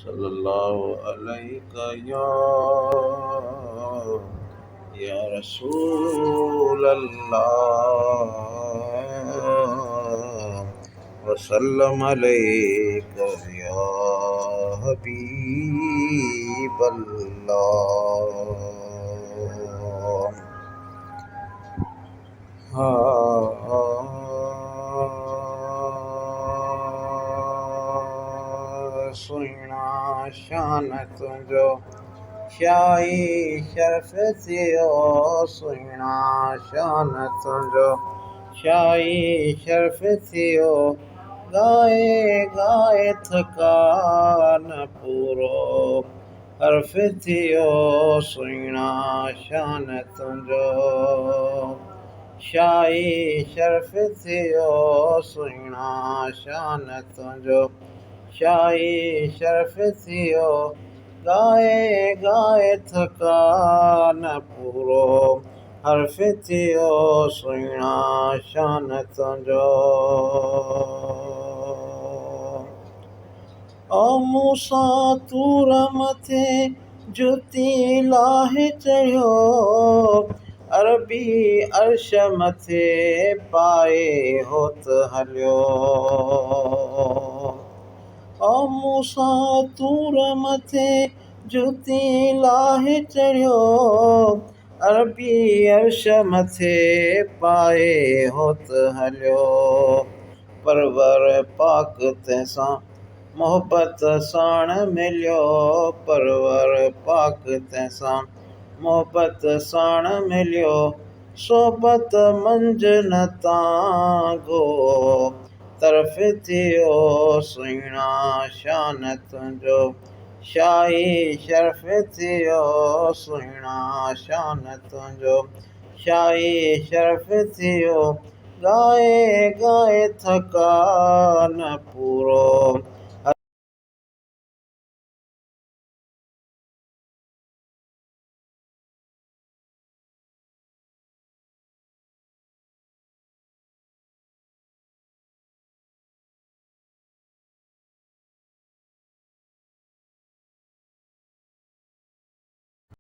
सल्लल्लाहु अलैका या रसूल अल्लाह वसल्लम अलैका या हबीब अल्लाह। सुहिणा शान तुंहिंजो शाही शर्फ़ थियो, सुहिणा शान तुंहिंजो शाही शर्फ़ थियो, ॻाए ॻाए थका न पूरो हर्फ़ थियो, सुहिणा शान तुंहिंजो शाही शर्फ़ थियो, सुहिणा शान तुंहिंजो शाही शर्फ़ थियो, ॻाए ॻाए थका न पूरो हर्फ़ थियो, सुहिणा शान तुंहिंजो। ओ मूसा तूर मथे जुती लाहे चढ़ियो, अरबी अर्श मथे पाए होत हलियो। ओ मूसा तूर मथे जुती लाहे चढ़ियो, अरबी अर्श मथे पाए होत हलियो। परवर पाक तंहिंसां मोहब्बत साण मिलियो, परवर पाक तंहिंसां मोहब्बत साण मिलियो, सोबत मंझ न तांगो तरफ़ थियो, सुहिणा शान तुंहिंजो शाही शर्फ़ थियो, सुहिणा शान तुंहिंजो शाही शर्फ़ थियो, ॻाए ॻाए थका न पूरो